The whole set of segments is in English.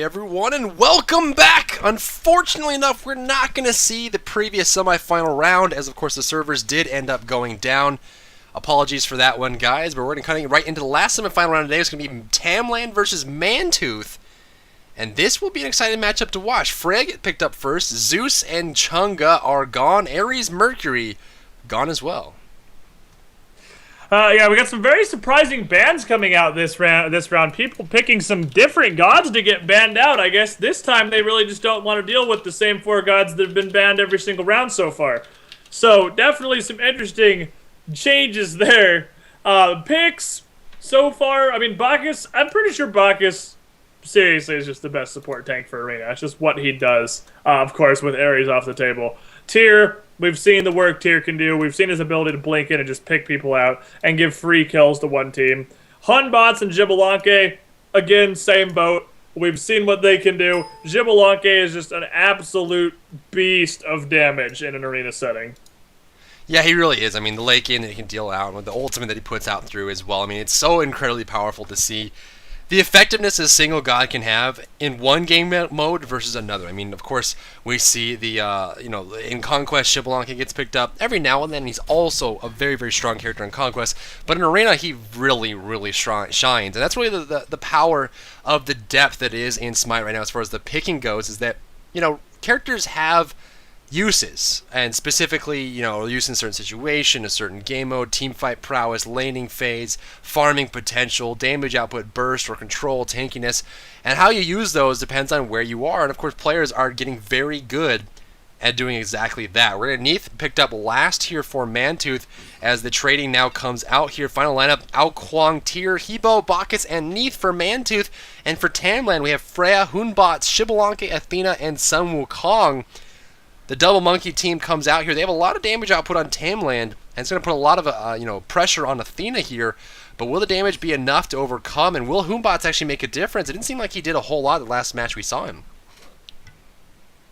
Everyone, and welcome back! Unfortunately enough, we're not going to see the previous semifinal round, as of course the servers did end up going down. Apologies for that one, guys, but we're going to cut right into the last semifinal round today. It's going to be Tamland versus Mantooth, and this will be an exciting matchup to watch. Freya get picked up first, Zeus and Chunga are gone, Ares Mercury gone as well. Yeah, we got some very surprising bans coming out this round. People picking some different gods to get banned out. I guess this time they really just don't want to deal with the same four gods that have been banned every single round so far. So definitely some interesting changes there. Picks so far, I mean, Bacchus, I'm pretty sure Bacchus seriously is just the best support tank for Arena. It's just what he does, of course, with Ares off the table. Tyr, we've seen the work Tyr can do. We've seen his ability to blink in and just pick people out and give free kills to one team. Hunbots and Xbalanque, again, same boat. We've seen what they can do. Xbalanque is just an absolute beast of damage in an arena setting. Yeah, he really is. I mean, the late game that he can deal out, with the ultimate that he puts out through as well. I mean, it's so incredibly powerful to see the effectiveness a single god can have in one game mode versus another. I mean, of course, we see the, in Conquest, Xbalanque gets picked up every now and then. He's also a very, very strong character in Conquest. But in Arena, he really, really shines. And that's really the power of the depth that is in Smite right now as far as the picking goes, is that, characters have uses, and specifically, use in a certain situation, a certain game mode, team fight prowess, laning phase, farming potential, damage output, burst or control, tankiness, and how you use those depends on where you are, and of course players are getting very good at doing exactly that. We're going to Neath picked up last here for Mantooth as the trading now comes out here. Final lineup, Ao Kuang, Tyr, Hebo, Bacchus, and Neath for Mantooth, and for Tamland we have Freya, Hunbots, Xbalanque, Athena, and Sun Wukong. The Double Monkey team comes out here. They have a lot of damage output on Tamland, and it's going to put a lot of pressure on Athena here. But will the damage be enough to overcome? And will Hunbots actually make a difference? It didn't seem like he did a whole lot the last match we saw him.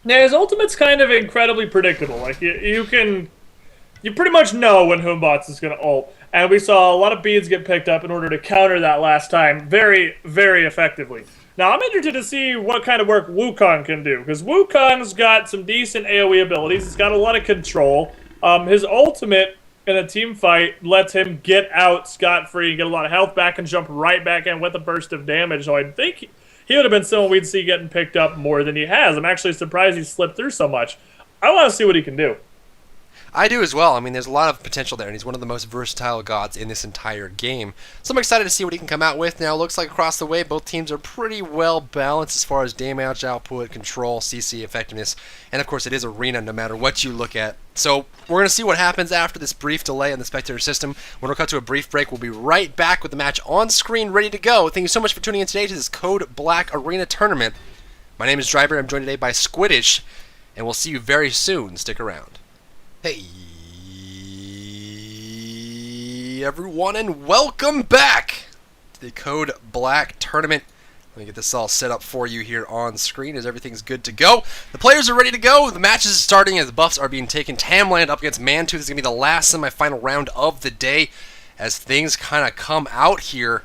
Yeah, his ultimate's kind of incredibly predictable. Like you pretty much know when Hunbots is going to ult, and we saw a lot of beads get picked up in order to counter that last time very, very effectively. Now, I'm interested to see what kind of work Wukong can do, because Wukong's got some decent AoE abilities. He's got a lot of control. His ultimate in a team fight lets him get out scot-free, get a lot of health back, and jump right back in with a burst of damage. So I think he would have been someone we'd see getting picked up more than he has. I'm actually surprised he slipped through so much. I want to see what he can do. I do as well. I mean, there's a lot of potential there, and he's one of the most versatile gods in this entire game. So I'm excited to see what he can come out with. Now, it looks like across the way, both teams are pretty well balanced as far as damage output, control, CC effectiveness, and of course, it is Arena no matter what you look at. So we're going to see what happens after this brief delay in the spectator system. When we'll cut to a brief break, we'll be right back with the match on screen, ready to go. Thank you so much for tuning in today to this Code Black Arena Tournament. My name is Driver. I'm joined today by Squiddish, and we'll see you very soon. Stick around. Hey everyone, and welcome back to the Code Black Tournament. Let me get this all set up for you here on screen as everything's good to go. The players are ready to go. The match is starting as the buffs are being taken. Tamland up against Mantooth. This is going to be the last semifinal round of the day as things kind of come out here.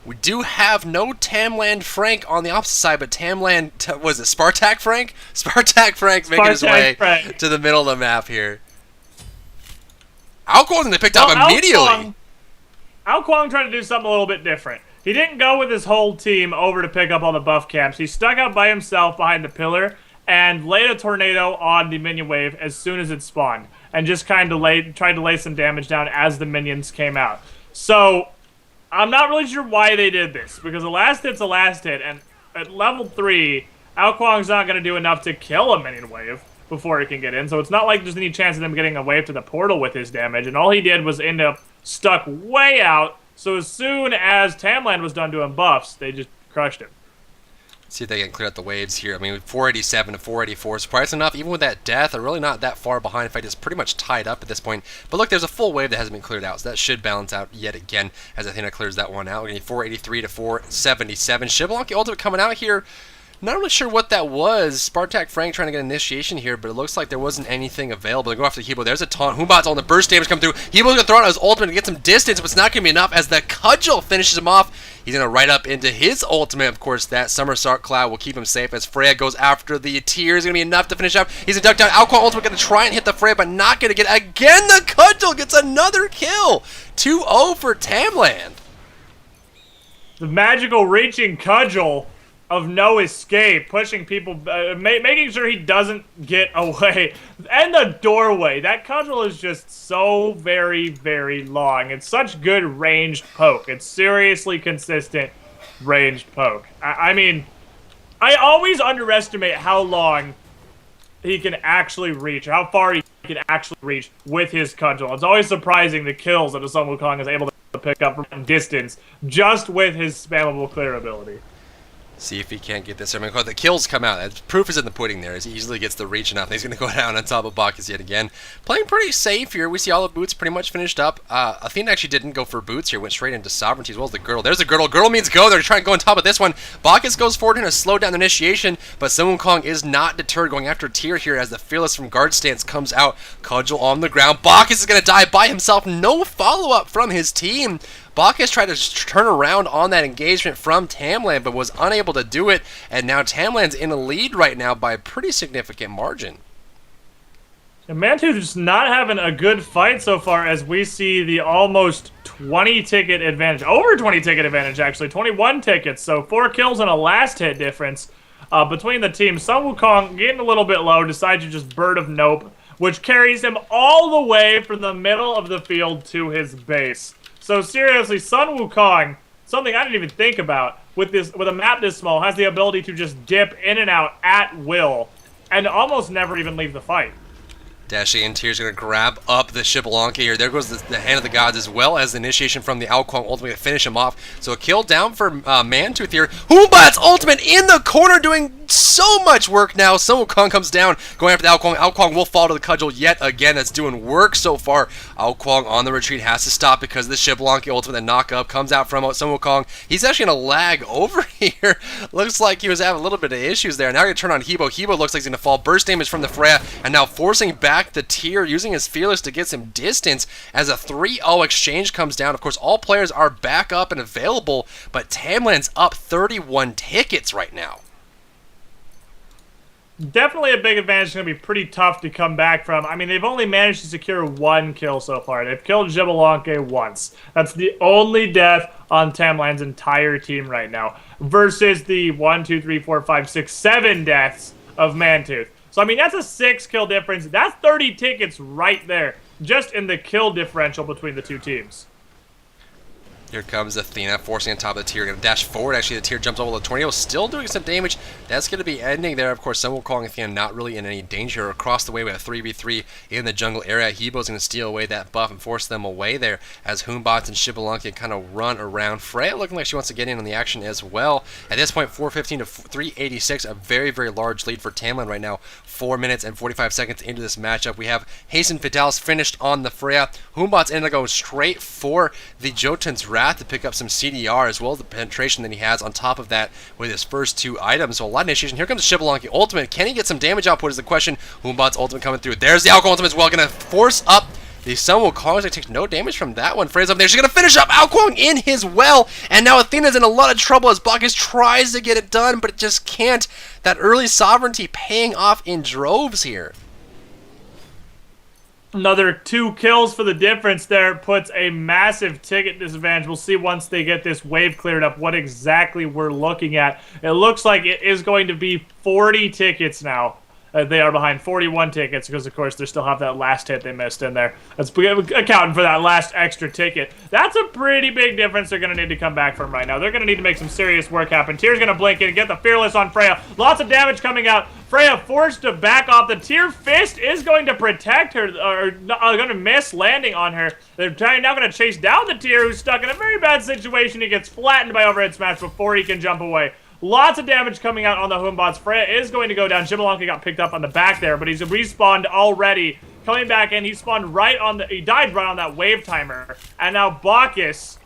We do have no Tamland Frank on the opposite side, but Tamland, was it Spartak Frank? Spartak Frank's making his way to the middle of the map here. Ao Kuang they picked up immediately. Ao Kuang tried to do something a little bit different. He didn't go with his whole team over to pick up all the buff camps. He stuck out by himself behind the pillar and laid a tornado on the minion wave as soon as it spawned, and just kind of tried to lay some damage down as the minions came out. So I'm not really sure why they did this, because a last hit's a last hit, and at level 3, Ao Kuang's not going to do enough to kill a minion wave before he can get in, so it's not like there's any chance of them getting a wave to the portal with his damage, and all he did was end up stuck way out, so as soon as Tamland was done doing buffs, they just crushed him. See if they can clear out the waves here. I mean, 487 to 484. Surprisingly enough, even with that death, they're really not that far behind. In fact, it's pretty much tied up at this point. But look, there's a full wave that hasn't been cleared out, so that should balance out yet again as Athena clears that one out. We're going to need 483 to 477. Xbalanque ultimate coming out here. Not really sure what that was. Spartak Frank trying to get initiation here, but it looks like there wasn't anything available. They go after Hebo. There's a taunt. Humbot's on the burst damage come through. Hebo's going to throw out his ultimate to get some distance, but it's not going to be enough as the Cudgel finishes him off. He's going to right up into his ultimate. Of course, that Somersault Cloud will keep him safe as Freya goes after the Tier. Is going to be enough to finish up. He's going to duck down. Alquan ultimate going to try and hit the Freya, but not going to get it. Again, the Cudgel gets another kill. 2-0 for Tamland. The magical reaching Cudgel of no escape, pushing people, making sure he doesn't get away. And the doorway. That Cudgel is just so very, very long. It's such good ranged poke. It's seriously consistent ranged poke. I mean, I always underestimate how long he can actually reach, how far he can actually reach with his Cudgel. It's always surprising the kills that a Sun Wukong is able to pick up from distance just with his spammable clear ability. See if he can't get this. I mean, the kills come out. The proof is in the pudding there. As he easily gets the reach enough. He's going to go down on top of Bacchus yet again. Playing pretty safe here. We see all the boots pretty much finished up. Athena actually didn't go for boots here. Went straight into Sovereignty as well as the Girdle. There's the Girdle. Girdle means go. They're trying to go on top of this one. Bacchus goes forward to slow down the initiation, but Sun Wukong is not deterred, going after Tier here as the Fearless from guard stance comes out. Cudgel on the ground. Bacchus is going to die by himself. No follow-up from his team. Bacchus tried to turn around on that engagement from Tamland, but was unable to do it, and now Tamland's in the lead right now by a pretty significant margin. And Mantooth is not having a good fight so far as we see the almost 20 ticket advantage, over 20 ticket advantage actually, 21 tickets, so 4 kills and a last hit difference between the teams. Sun Wukong getting a little bit low, decides to just Bird of Nope, which carries him all the way from the middle of the field to his base. So seriously, Sun Wukong, something I didn't even think about, with a map this small, has the ability to just dip in and out at will and almost never even leave the fight. Dashing in, Tier's going to grab up the Xbalanque here. There goes the Hand of the Gods as well as the initiation from the Alquang ultimate to finish him off. So a kill down for Mantooth here. Humbot's ultimate in the corner doing so much work now. Sun Wukong comes down going after the Alquang. Alquang will fall to the Cudgel yet again. That's doing work so far. Alquang on the retreat has to stop because of the Xbalanque ultimate. The knock up comes out from Sun Wukong. He's actually going to lag over here. Looks like he was having a little bit of issues there. Now going to turn on Hebo. Hebo looks like he's going to fall. Burst damage from the Freya and now forcing back the Tier, using his Fearless to get some distance as a 3-0 exchange comes down. Of course, all players are back up and available, but Tamland's up 31 tickets right now. Definitely a big advantage. It's going to be pretty tough to come back from. I mean, they've only managed to secure 1 kill so far. They've killed Xbalanque once. That's the only death on Tamland's entire team right now, versus the 1, 2, 3, 4, 5, 6, 7 deaths of Mantooth. So, I mean, that's a 6 kill difference. That's 30 tickets right there, just in the kill differential between the two teams. Here comes Athena, forcing on top of the Tier. Going to dash forward. Actually, the Tier jumps over the tornado, still doing some damage. That's going to be ending there. Of course, Sun Wukong and Athena not really in any danger. Across the way, we have 3v3 in the jungle area. Hebo's going to steal away that buff and force them away there as Humbot and Xbalanque kind of run around. Freya looking like she wants to get in on the action as well. At this point, 415 to 386, a very, very large lead for Tamland right now. 4 minutes and 45 seconds into this matchup. We have Hasten Fatalis finished on the Freya. Humbot's ended up going straight for the Jotun's Wrath to pick up some CDR as well as the penetration that he has on top of that with his first 2 items. So a lot of initiation. Here comes Xbalanque ultimate. Can he get some damage output is the question. Humbot's ultimate coming through. There's the Alquang ultimate as well. Going to force up the Sun Wukong. He takes no damage from that one. Freya's up there. She's going to finish up Alquang in his well. And now Athena's in a lot of trouble as Bacchus tries to get it done, but it just can't. That early sovereignty paying off in droves here. Another 2 kills for the difference there puts a massive ticket disadvantage. We'll see once they get this wave cleared up what exactly we're looking at. It looks like it is going to be 40 tickets now. They are behind 41 tickets because, of course, they still have that last hit they missed in there. That's accounting for that last extra ticket. That's a pretty big difference they're going to need to come back from right now. They're going to need to make some serious work happen. Tier's going to blink in and get the Fearless on Freya. Lots of damage coming out. Freya forced to back off. The Tier Fist is going to protect her, or going to miss landing on her. They're now going to chase down the Tier, who's stuck in a very bad situation. He gets flattened by overhead smash before he can jump away. Lots of damage coming out on the Humbots. Freya is going to go down. Xbalanque got picked up on the back there, but he's respawned already. Coming back in, he spawned right on the... He died right on that wave timer. And now Bacchus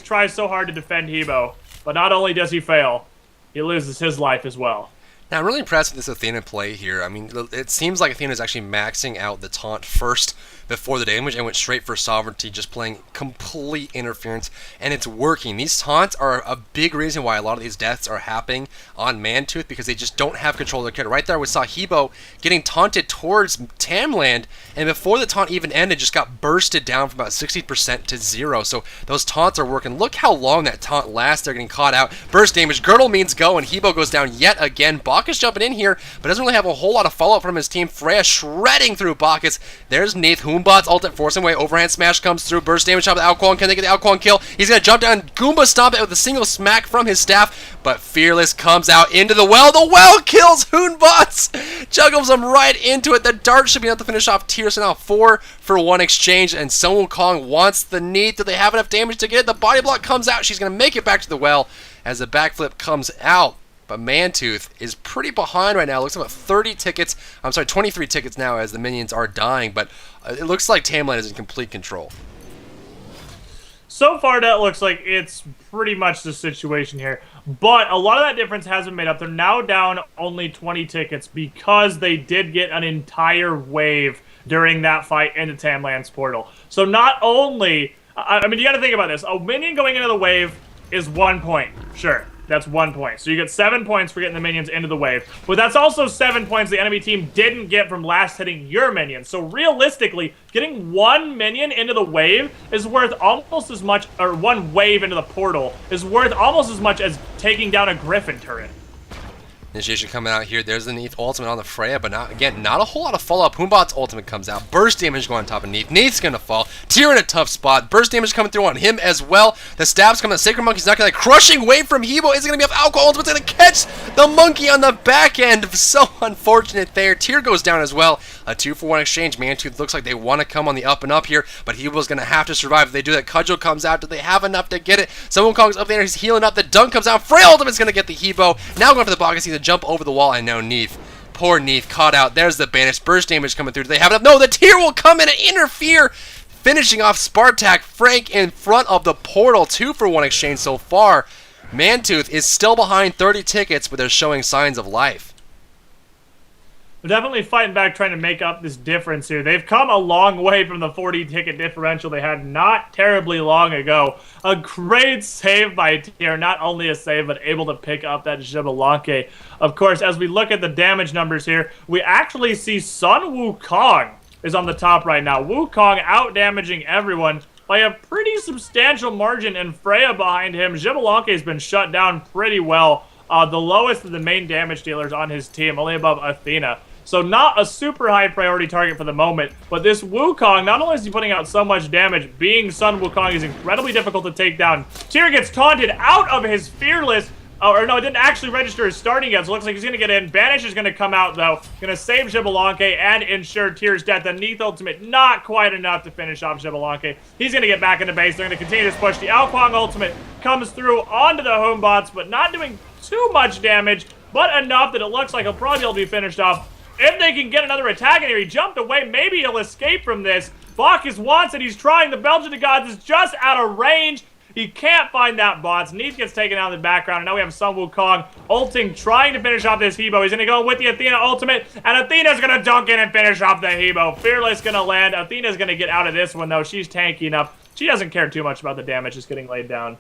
tries so hard to defend Hebo. But not only does he fail, he loses his life as well. Now, I'm really impressed with this Athena play here. I mean, it seems like Athena's actually maxing out the taunt first before the damage and went straight for sovereignty, just playing complete interference, and it's working. These taunts are a big reason why a lot of these deaths are happening on Mantooth, because they just don't have control of their character. Right there, we saw Hebo getting taunted towards Tamland, and before the taunt even ended, just got bursted down from about 60% to 0. So those taunts are working. Look how long that taunt lasts. They're getting caught out. Burst damage. Girdle means go, and Hebo goes down yet again. Bacchus jumping in here, but doesn't really have a whole lot of follow-up from his team. Freya shredding through Bacchus. There's Neith. Humbot's ultimate forcing away. Overhand smash comes through. Burst damage shot with Alquan. Can they get the Alquan kill? He's going to jump down. Goomba stomp it with a single smack from his staff, but Fearless comes out into the well. The well kills Hoonbots. Juggles him right into it. The dart should be enough to finish off Tier. So now 4-for-1 exchange, and Sun Wukong wants the Neith. Do they have enough damage to get it? The body block comes out. She's going to make it back to the well as the backflip comes out. But Mantooth is pretty behind right now. It looks like about 30 tickets. I'm sorry, 23 tickets now as the minions are dying. But it looks like Tamland is in complete control. So far, that looks like it's pretty much the situation here. But a lot of that difference has been made up. They're now down only 20 tickets because they did get an entire wave during that fight into Tamland's portal. So not only... I mean, you got to think about this. A minion going into the wave is 1 point. Sure. That's 1 point. So you get 7 points for getting the minions into the wave. But that's also 7 points the enemy team didn't get from last hitting your minions. So realistically, getting 1 minion into the wave is worth almost as much, or 1 wave into the portal is worth almost as much as taking down a Griffin turret. Initiation coming out here. There's the Neith ultimate on the Freya, but not a whole lot of follow-up. Humbot's ultimate comes out. Burst damage going on top of Neith. Neith's going to fall. Tyr in a tough spot. Burst damage coming through on him as well. The stabs coming out. Sacred Monkey's not going to... Crushing wave from Hebo is going to be up. Alcohol ultimate's going to catch the monkey on the back end. So unfortunate there. Tyr goes down as well. A 2-for-1 exchange. Mantooth looks like they want to come on the up and up here, but Hebo's going to have to survive. If they do that, Cudgel comes out. Do they have enough to get it? Sun Wukong's up there. He's healing up. The dunk comes out. Freya ultimate's going to get the Hebo. Now going for the Bacchus. He's going to jump over the wall. And now Neith. Poor Neith caught out. There's the banish. Burst damage coming through. Do they have enough? No, the Tyr will come in and interfere. Finishing off Spartak. Frank in front of the portal. 2-for-1 exchange so far. Mantooth is still behind 30 tickets, but they're showing signs of life. They're definitely fighting back, trying to make up this difference here. They've come a long way from the 40-ticket differential they had not terribly long ago. A great save by Tyr. Not only a save, but able to pick up that Xbalanque. Of course, as we look at the damage numbers here, we actually see Sun Wukong is on the top right now. Wukong out-damaging everyone by a pretty substantial margin, and Freya behind him. Xbalanque has been shut down pretty well. The lowest of the main damage dealers on his team, only above Athena. So not a super high priority target for the moment, but this Wukong, not only is he putting out so much damage, being Sun Wukong is incredibly difficult to take down. Tyr gets taunted out of his Fearless, or no, it didn't actually register his starting yet, so it looks like he's going to get in. Banish is going to come out, though, going to save Xbalanque and ensure Tyr's death. The Neith ultimate, not quite enough to finish off Xbalanque. He's going to get back into base. They're going to continue this push. The Alquang ultimate comes through onto the Hoombots, but not doing too much damage, but enough that it looks like he'll probably be able to be finished off. If they can get another attack in here, he jumped away. Maybe he'll escape from this. Bacchus wants it. He's trying. The Belgian of the Gods is just out of range. He can't find that bots. Neith gets taken out in the background. And now we have Sun Wukong ulting, trying to finish off this Hebo. He's going to go with the Athena ultimate. And Athena's going to dunk in and finish off the Hebo. Fearless going to land. Athena's going to get out of this one, though. She's tanky enough. She doesn't care too much about the damage just getting laid down.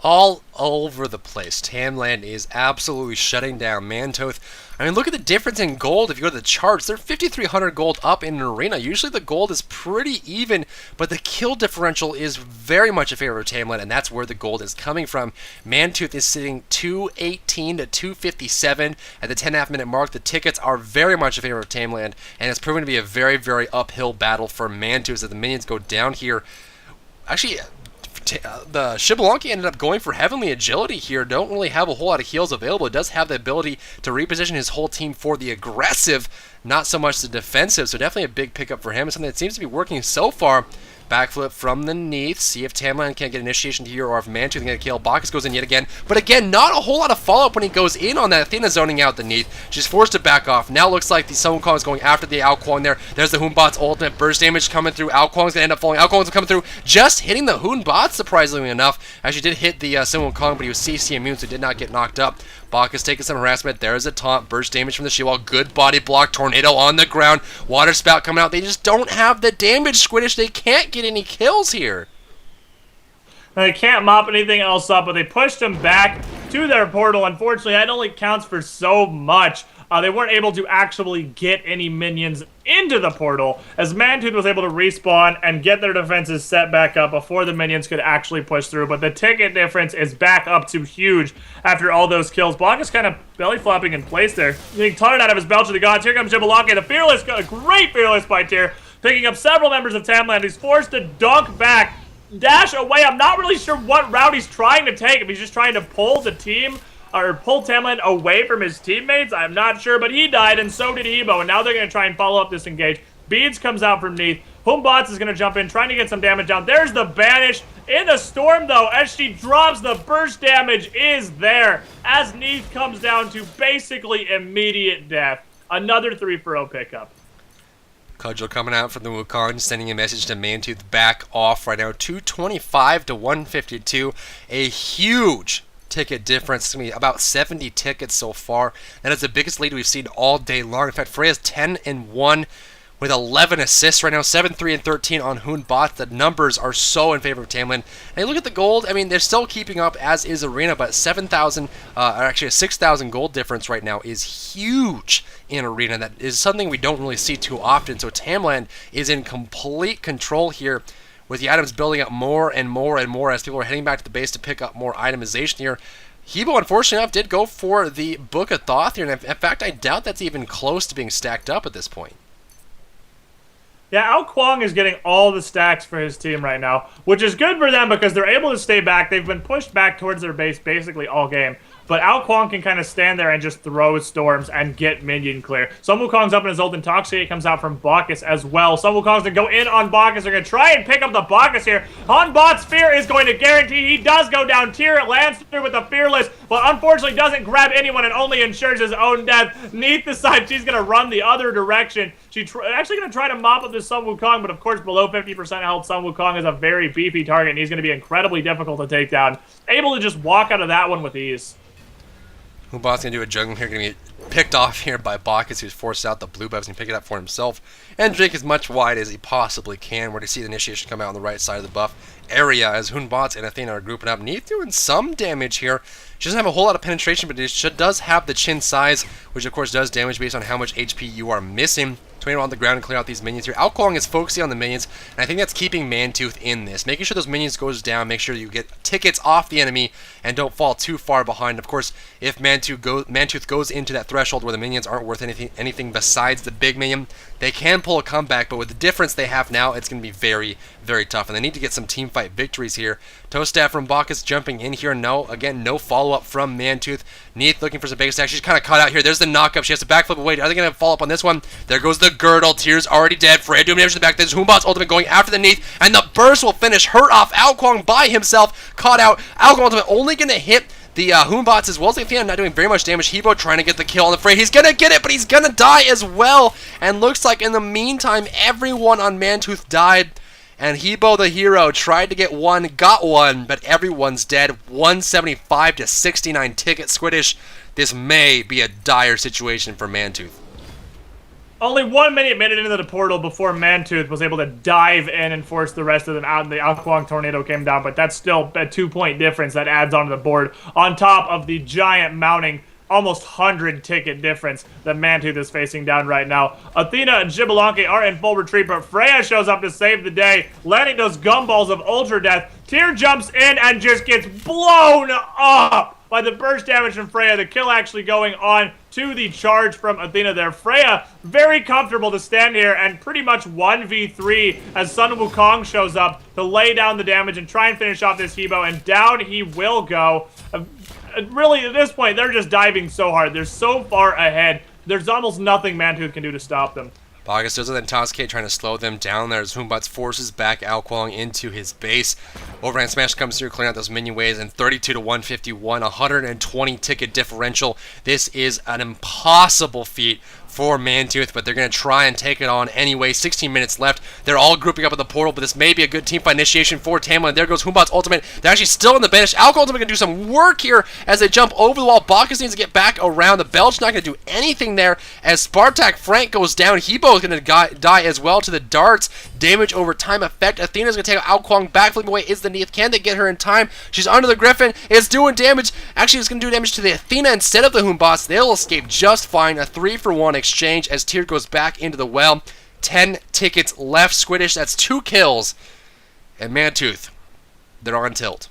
All over the place. Tamland is absolutely shutting down Mantooth. I mean, look at the difference in gold. If you go to the charts, they're 5,300 gold up in an arena. Usually the gold is pretty even, but the kill differential is very much in favor of Tamland, and that's where the gold is coming from. Mantooth is sitting 218 to 257 at the 10.5-minute mark. The tickets are very much in favor of Tamland, and it's proven to be a very, very uphill battle for Mantooth as the minions go down here. Actually, the Xbalanque ended up going for Heavenly Agility here. Don't really have a whole lot of heals available. It does have the ability to reposition his whole team for the aggressive, not so much the defensive, so definitely a big pickup for him. It's something that seems to be working so far. Backflip from the Neith. See if Tamland can get initiation here or if Mantooth can get a kill. Bacchus goes in yet again. But again, not a whole lot of follow-up when he goes in on that. Athena zoning out the Neith. She's forced to back off. Now looks like the Sun Wukong is going after the Alquang there. There's the Hoonbot's ultimate. Burst damage coming through. Alquang's going to end up falling. Alquang's coming through. Just hitting the Hoonbot, surprisingly enough. Actually did hit the Sun Wukong, but he was CC immune, so did not get knocked up. Bacchus taking some harassment. There is a taunt. Burst damage from the shield wall. Good body block. Tornado on the ground. Water spout coming out. They just don't have the damage, Squiddish. They can't get any kills here. They can't mop anything else up, but they pushed him back to their portal. Unfortunately, that only counts for so much. They weren't able to actually get any minions into the portal, as Mantooth was able to respawn and get their defenses set back up before the minions could actually push through. But the ticket difference is back up to huge after all those kills. Block is kind of belly flopping in place there, getting taunted out of his belch of the gods. Here comes Jibbalonke, the Fearless, a great Fearless by Tier, picking up several members of Tamland. He's forced to dunk back, dash away. I'm not really sure what route he's trying to take. If he's just trying to pull the team or pull Tamland away from his teammates, I'm not sure, but he died, and so did Hebo, and now they're going to try and follow up this engage. Beads comes out from Neath. Humbots is going to jump in, trying to get some damage down. There's the Banish in the storm, though, as she drops. The burst damage is there, as Neath comes down to basically immediate death. Another 3-for-0 pickup. Cudgel coming out from the Wukong, sending a message to Mantooth, back off right now. 225 to 152. A huge ticket difference. It's going to be about 70 tickets so far. That is the biggest lead we've seen all day long. In fact, Freya's 10-1 with 11 assists right now, 7, 3, and 13 on Hoonbot. The numbers are so in favor of Tamland. And look at the gold. I mean, they're still keeping up, as is Arena, but 7,000, actually a 6,000 gold difference right now is huge in Arena. That is something we don't really see too often. So Tamland is in complete control here, with the items building up more and more and more as people are heading back to the base to pick up more itemization here. Hebo, unfortunately enough, did go for the Book of Thoth here, and in fact, I doubt that's even close to being stacked up at this point. Yeah, Ao Kuang is getting all the stacks for his team right now, which is good for them because they're able to stay back. They've been pushed back towards their base basically all game. But Ao Kuang can kind of stand there and just throw storms and get minion clear. Sun Wukong's up in his ult. Intoxicate comes out from Bacchus as well. Sun Wukong's going to go in on Bacchus. They're going to try and pick up the Bacchus here. Hanbot's Fear is going to guarantee he does go down. Tier lands through with the Fearless, but unfortunately doesn't grab anyone and only ensures his own death. Neath decides she's going to run the other direction. She's actually going to try to mop up this Sun Wukong, but of course below 50% health, Sun Wukong is a very beefy target, and he's going to be incredibly difficult to take down. Able to just walk out of that one with ease. Hoonbot's going to do a juggling here, going to be picked off here by Bacchus, who's forced out the blue buffs and pick it up for himself, and drink as much wide as he possibly can. We're to see the initiation come out on the right side of the buff area as Hoonbots and Athena are grouping up. Neath doing some damage here. She doesn't have a whole lot of penetration, but it does have the chin size, which of course does damage based on how much HP you are missing. Tornado on the ground and clear out these minions here. Ao Kuang is focusing on the minions, and I think that's keeping Mantooth in this. Making sure those minions goes down, make sure you get tickets off the enemy and don't fall too far behind. Of course, if Mantooth goes into that threshold where the minions aren't worth anything besides the big minion, they can pull a comeback, but with the difference they have now, it's going to be very, very tough, and they need to get some team fight victories here. Toe staff from Bacchus jumping in here. No, again, no follow-up from Mantooth. Neath looking for some big stacks. She's kind of caught out here. There's the knockup. She has to backflip away. Are they going to follow up on this one? There goes the girdle. Tier's already dead. Freya doing damage to the back. There's Hoonbot's ultimate going after the Neath, and the burst will finish her off. Ao Kuang by himself, caught out. Ao Kuang ultimate only going to hit the Hoonbots as well as Athena, not doing very much damage. Hebo trying to get the kill on the Freya. He's going to get it, but he's going to die as well. And looks like in the meantime, everyone on Mantooth died. And Hebo the hero tried to get one, got one, but everyone's dead. 175 to 69 ticket. Squiddish, this may be a dire situation for Mantooth. Only 1 minute made it into the portal before Mantooth was able to dive in and force the rest of them out, and the Ao Kuang tornado came down, but that's still a 2-point difference that adds onto the board, on top of the giant mounting almost 100 ticket difference that Mantooth is facing down right now. Athena and Jibbalonke are in full retreat, but Freya shows up to save the day, landing those gumballs of Ultra Death. Tier jumps in and just gets blown up by the burst damage from Freya. The kill actually going on to the charge from Athena there. Freya very comfortable to stand here and pretty much 1v3 as Sun Wukong shows up to lay down the damage and try and finish off this Hebo, and down he will go. Really, at this point, they're just diving so hard. They're so far ahead. There's almost nothing Mantooth can do to stop them. Bacchus does it, then Intoxicate trying to slow them down there as Hoonbots forces back Ao Kuang into his base. Overhand Smash comes through, clearing out those minion waves, and 32 to 151, 120 ticket differential. This is an impossible feat for Mantooth, but they're going to try and take it on anyway. 16 minutes left. They're all grouping up at the portal, but this may be a good teamfight initiation for Tamland. There goes Humbot's ultimate. They're actually still in the banish. Alco ultimate going to do some work here as they jump over the wall. Bacchus needs to get back around. The Belch not going to do anything there as Spartak Frank goes down. Hebo is going to die as well to the darts. Damage over time effect. Athena's going to take out Alquang. Backflip away is the Neath. Can they get her in time? She's under the Griffin. It's doing damage. Actually, it's going to do damage to the Athena instead of the Humbots. They'll escape just fine. A 3-for-1 exchange as Tyr goes back into the well. 10 tickets left. Squiddish, that's 2 kills. And Mantooth, they're on tilt.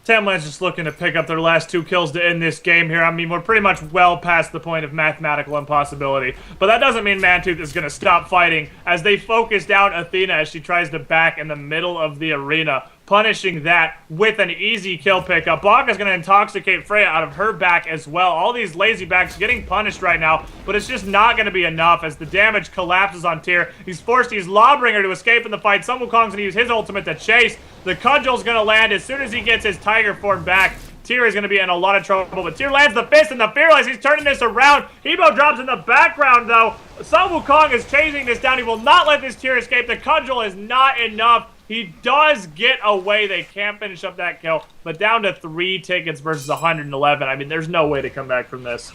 Tamland's just looking to pick up their last 2 kills to end this game here. I mean, we're pretty much well past the point of mathematical impossibility. But that doesn't mean Mantooth is going to stop fighting as they focus down Athena as she tries to back in the middle of the arena, punishing that with an easy kill pickup. Bacchus going to intoxicate Freya out of her back as well. All these lazy backs getting punished right now, but it's just not going to be enough as the damage collapses on Tyr. He's forced his Lawbringer to escape in the fight. Sun Wukong's going to use his ultimate to chase. The Cudgel's going to land as soon as he gets his Tiger form back. Tyr is going to be in a lot of trouble, but Tyr lands the fist and the Fearless. He's turning this around. Hebo drops in the background, though. Sun Wukong is chasing this down. He will not let this Tyr escape. The Cudgel is not enough. He does get away. They can't finish up that kill, but down to 3 tickets versus 111. I mean, there's no way to come back from this.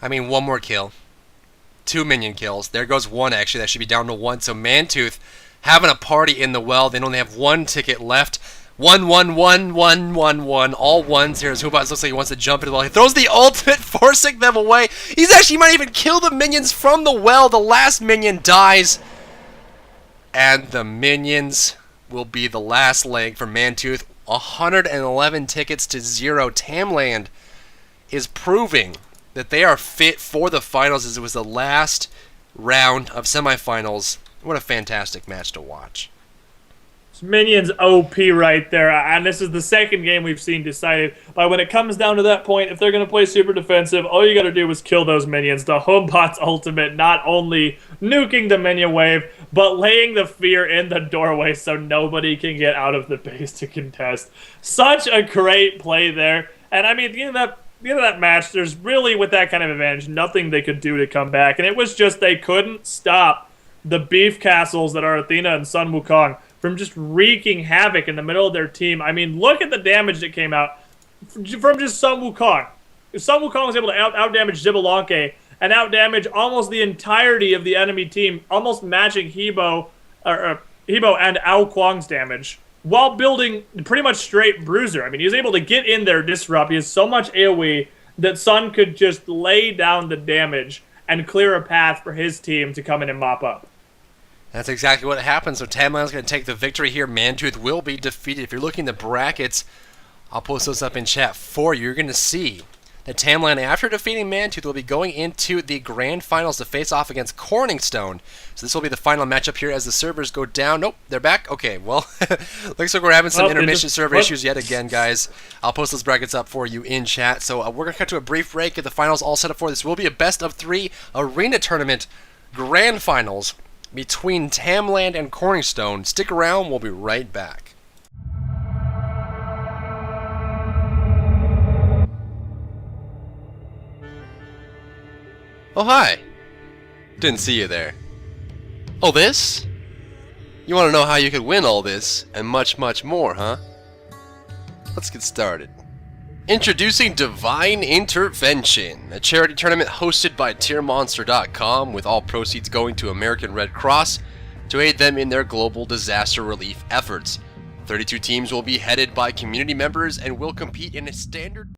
I mean, 1 more kill. 2 minion kills. There goes 1, actually. That should be down to 1. So Mantooth having a party in the well. They only have 1 ticket left. 1, 1, 1, 1, 1, 1. All ones here as Hubat looks like he wants to jump into the well. He throws the ultimate, forcing them away. He might even kill the minions from the well. The last minion dies. And the minions will be the last leg for Mantooth. 111 tickets to 0. Tamland is proving that they are fit for the finals as it was the last round of semifinals. What a fantastic match to watch. Minions OP right there, and this is the second game we've seen decided by when it comes down to that point, if they're going to play super defensive, all you got to do is kill those minions. The Homebot's ultimate not only nuking the minion wave, but laying the fear in the doorway so nobody can get out of the base to contest. Such a great play there, and I mean, at the end of that match, there's really, with that kind of advantage, nothing they could do to come back, and it was just they couldn't stop the beef castles that are Athena and Sun Wukong from just wreaking havoc in the middle of their team. I mean, look at the damage that came out from just Sun Wukong. Sun Wukong was able to out-damage Xbalanque and out-damage almost the entirety of the enemy team, almost matching Hebo and Ao Kwang's damage, while building pretty much straight bruiser. I mean, he was able to get in there, disrupt. He has so much AoE that Sun could just lay down the damage and clear a path for his team to come in and mop up. That's exactly what happened. So Tamland's going to take the victory here. Mantooth will be defeated. If you're looking at the brackets, I'll post those up in chat for you. You're going to see that Tamland, after defeating Mantooth, will be going into the grand finals to face off against Corningstone. So this will be the final matchup here as the servers go down. Nope, they're back. Okay, well, looks like we're having some intermission server issues yet again, guys. I'll post those brackets up for you in chat. So we're going to cut to a brief break. Get the finals all set up for this. Will be a best of 3 arena tournament grand finals between Tamland and Corningstone. Stick around, we'll be right back. Oh, hi. Didn't see you there. Oh, this? You want to know how you could win all this and much, much more, huh? Let's get started. Introducing Divine Intervention, a charity tournament hosted by Tiermonster.com with all proceeds going to American Red Cross to aid them in their global disaster relief efforts. 32 teams will be headed by community members and will compete in a standard